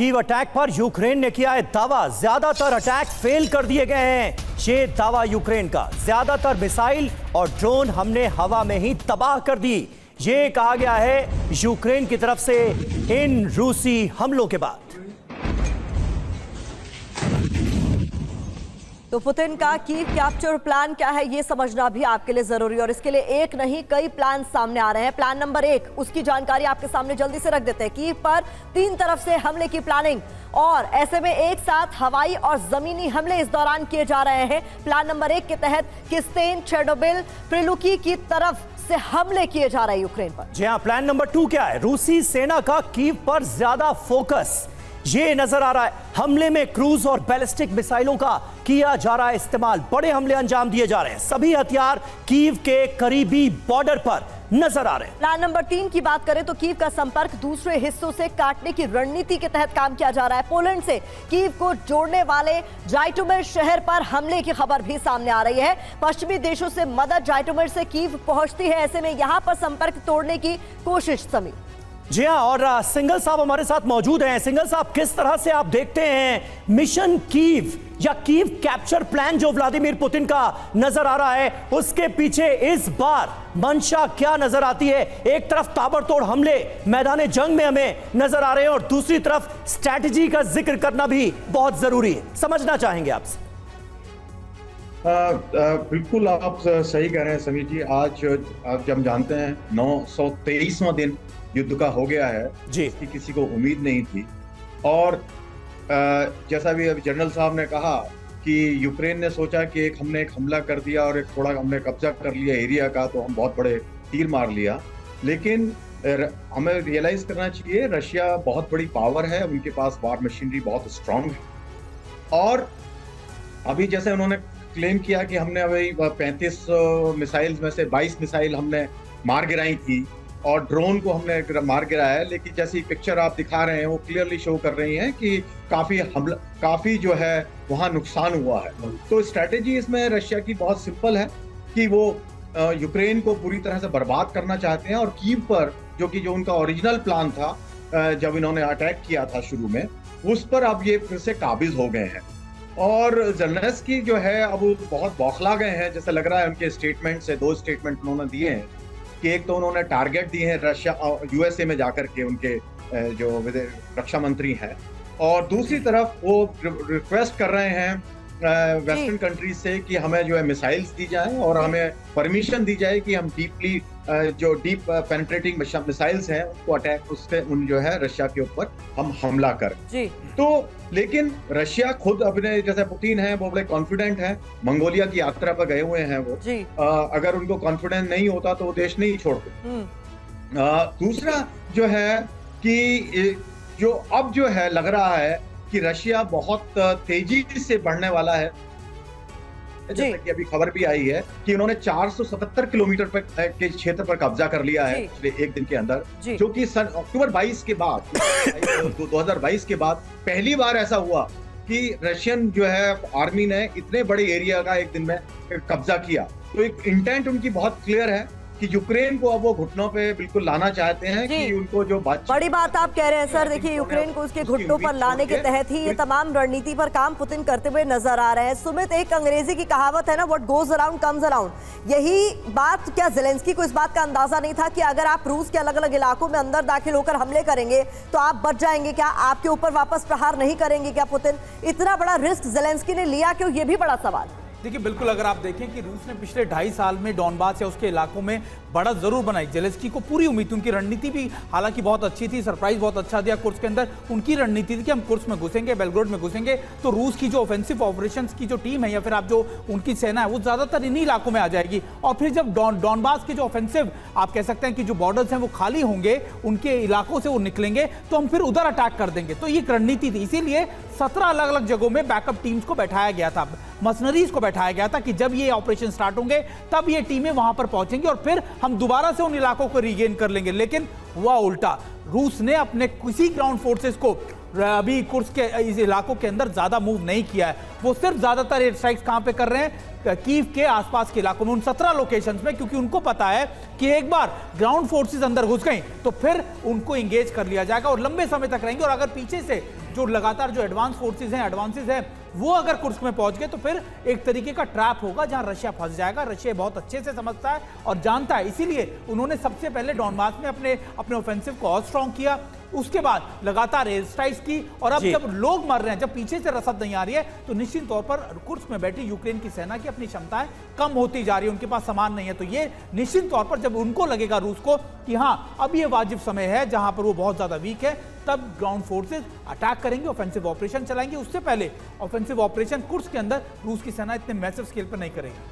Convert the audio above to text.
Kyiv attack पर Ukraine ने किया है दावा, ज्यादातर अटैक फेल कर दिए गए हैं। ये दावा यूक्रेन का, ज्यादातर मिसाइल और ड्रोन हमने हवा में ही तबाह कर दी, ये कहा गया है यूक्रेन की तरफ से इन रूसी हमलों के बाद। तो पुतिन का कीव कैप्चर प्लान क्या है ये समझना भी आपके लिए जरूरी है और इसके लिए एक नहीं कई प्लान सामने आ रहे हैं। प्लान नंबर 1, उसकी जानकारी आपके सामने जल्दी से रख देते हैं। कीव पर 3 तरफ से हमले की प्लानिंग और ऐसे में एक साथ हवाई और जमीनी हमले इस दौरान किए जा रहे हैं। प्लान नंबर 1 के तहत किस्तेन, चेर्नोबिल, प्रिलुकी की तरफ से हमले किए जा रहे हैं यूक्रेन पर। जी हां, प्लान नंबर 2 क्या है? रूसी सेना का कीव पर ज्यादा फोकस, ये नजर आ रहा है। हमले में क्रूज और बैलिस्टिक मिसाइलों का किया जा रहा है इस्तेमाल, बड़े हमले अंजाम दिए जा रहे हैं। सभी हथियार कीव के करीबी बॉर्डर पर नजर आ रहे हैं। प्लान नंबर 3 की बात करें तो कीव का संपर्क दूसरे हिस्सों से काटने की रणनीति के तहत काम किया जा रहा है। पोलैंड से कीव को जोड़ने वाले जाइटोमिर शहर पर हमले की खबर भी सामने आ रही है। पश्चिमी देशों से मदद जाइटोमिर से कीव पहुंचती है, ऐसे में यहां पर संपर्क तोड़ने की कोशिश समी। जी हाँ, और सिंघल साहब हमारे साथ मौजूद हैं। सिंघल साहब, किस तरह से आप देखते हैं मिशन कीव या कीव कैप्चर प्लान जो व्लादिमीर पुतिन का नजर आ रहा है, उसके पीछे इस बार मंशा क्या नजर आती है? एक तरफ ताबड़तोड़ हमले मैदान जंग में हमें नजर आ रहे हैं और दूसरी तरफ स्ट्रैटेजी का जिक्र करना भी बहुत जरूरी है, समझना चाहेंगे आपसे। बिल्कुल आप सही कह रहे हैं समीर जी। आज जब जानते हैं 923वां दिन युद्ध का हो गया है जी, इसकी किसी को उम्मीद नहीं थी। और जैसा भी अभी जनरल साहब ने कहा कि यूक्रेन ने सोचा कि हमने एक हमला कर दिया और एक थोड़ा हमने कब्जा कर लिया एरिया का, तो हम बहुत बड़े तीर मार लिया। लेकिन हमें रियलाइज करना चाहिए रशिया बहुत बड़ी पावर है, उनके पास वार मशीनरी बहुत स्ट्रांग है। और अभी जैसे उन्होंने क्लेम किया कि हमने अभी 35 मिसाइल्स में से 22 मिसाइल हमने मार गिराई थी और ड्रोन को हमने मार गिराया है, लेकिन जैसी पिक्चर आप दिखा रहे हैं वो क्लियरली शो कर रही है कि काफी जो है वहां नुकसान हुआ है। तो स्ट्रैटेजी इसमें रशिया की बहुत सिंपल है कि वो यूक्रेन को पूरी तरह से बर्बाद करना चाहते हैं और कीव पर जो उनका ओरिजिनल प्लान था जब इन्होंने अटैक किया था शुरू में, उस पर अब ये फिर से काबिज हो गए हैं। और ज़ेलेंस्की जो है अब वो बहुत बौखला गए हैं, जैसे लग रहा है उनके स्टेटमेंट से। 2 स्टेटमेंट उन्होंने दिए हैं कि एक तो उन्होंने टारगेट दिए हैं रशिया यूएसए में जाकर के उनके जो रक्षा मंत्री हैं, और दूसरी तरफ वो रिक्वेस्ट कर रहे हैं वेस्टर्न कंट्रीज से कि हमें जो है मिसाइल्स दी जाएं और हमें परमिशन दी जाए कि हम डीप पेनिट्रेटिंग मिसाइल्स हैं उसको अटैक उससे उन जो है रशिया के ऊपर हम हमला करें। तो लेकिन रशिया खुद अपने जैसे पुतिन है वो बड़े कॉन्फिडेंट हैं, मंगोलिया की यात्रा पर गए हुए हैं वो। अगर उनको कॉन्फिडेंस नहीं होता तो वो देश नहीं छोड़ते। दूसरा जो है कि जो अब जो है लग रहा है कि रशिया बहुत तेजी से बढ़ने वाला है, जैसे कि अभी खबर भी आई है कि उन्होंने 477 किलोमीटर के क्षेत्र पर कब्जा कर लिया है पिछले एक दिन के अंदर, जो कि सन अक्टूबर 22 के बाद 2022 के बाद पहली बार ऐसा हुआ कि रशियन जो है आर्मी ने इतने बड़े एरिया का एक दिन में कब्जा किया। तो एक इंटेंट उनकी बहुत क्लियर है कि यूक्रेन को अब वो घुटनों पे बिल्कुल लाना चाहते हैं कि उनको जो बड़ी बात आप कह रहे हैं सर। देखिए, यूक्रेन को उसके घुटनों पर लाने के तहत ही ये तमाम रणनीति पर काम पुतिन करते हुए नजर आ रहे हैं। सुमित, एक अंग्रेजी की कहावत है ना, what goes around comes around. यही बात क्या ज़ेलेंस्की को इस बात का अंदाजा नहीं था कि अगर आप रूस के अलग अलग इलाकों में अंदर दाखिल होकर हमले करेंगे तो आप बच जाएंगे क्या? आपके ऊपर वापस प्रहार नहीं करेंगे क्या पुतिन? इतना बड़ा रिस्क ज़ेलेंस्की ने लिया क्यों, ये भी बड़ा सवाल। देखिए, बिल्कुल अगर आप देखें कि रूस ने पिछले 2.5 साल में डॉनबास या उसके इलाकों में बढ़त जरूर बनाई। ज़ेलेंस्की को पूरी उम्मीद थी, उनकी रणनीति भी हालांकि बहुत अच्छी थी, सरप्राइज बहुत अच्छा दिया कुर्स के अंदर। उनकी रणनीति थी कि हम कुर्स में घुसेंगे, बेलग्रेड में घुसेंगे तो रूस की जो ऑफेंसिव ऑपरेशंस की जो टीम है या फिर आप जो उनकी सेना है वो ज्यादातर इन्हीं इलाकों में आ जाएगी। और फिर जब डॉनबास के जो ऑफेंसिव आप कह सकते हैं कि जो बॉर्डर्स हैं वो खाली होंगे, उनके इलाकों से वो निकलेंगे तो हम फिर उधर अटैक कर देंगे। तो ये एक रणनीति थी, इसीलिए 17 अलग अलग जगहों में बैकअप टीम्स को बैठाया गया था, मशीनरीज को बैठाया गया था कि जब ये ऑपरेशन स्टार्ट होंगे तब ये टीमें वहां पर पहुंचेंगी और फिर हम दोबारा से उन इलाकों को रीगेन कर लेंगे। लेकिन हुआ उल्टा, रूस ने अपने किसी ग्राउंड फोर्सेस को अभी कुर्स्क के इस इलाकों के अंदर ज्यादा मूव नहीं किया है। वो सिर्फ ज्यादातर एयर स्ट्राइक्स कहां पे कर रहे हैं, कीव के आसपास के इलाकों में, उन 17 लोकेशंस में, क्योंकि उनको पता है कि एक बार ग्राउंड फोर्सेस अंदर घुस गई तो फिर उनको इंगेज कर लिया जाएगा और लंबे समय तक रहेंगे। और अगर पीछे से जो लगातार जो एडवांस फोर्सेस हैं, एडवांसेस हैं, वो अगर कुर्स्क में पहुंच गए तो फिर एक तरीके का ट्रैप होगा जहां रशिया फंस जाएगा। रशिया बहुत अच्छे से समझता है और जानता है, इसीलिए उन्होंने सबसे पहले डॉनबास में अपने ऑफेंसिव को और स्ट्रॉन्ग किया, उसके बाद लगातार एयर स्ट्राइक्स की। और अब जब लोग मर रहे हैं, जब पीछे से रसद नहीं आ रही है, तो निश्चित तौर पर कुर्स्क में बैठी यूक्रेन की सेना की अपनी क्षमताएं कम होती जा रही है, उनके पास सामान नहीं है। तो ये निश्चित तौर पर जब उनको लगेगा रूस को कि हाँ अब ये वाजिब समय है जहां पर वो बहुत ज्यादा वीक है, तब ग्राउंड फोर्सेस अटैक करेंगे, ऑफेंसिव ऑपरेशन चलाएंगे। उससे पहले ऑफेंसिव ऑपरेशन कुर्स्क के अंदर रूस की सेना इतने मैसिव स्केल पर नहीं करेगी।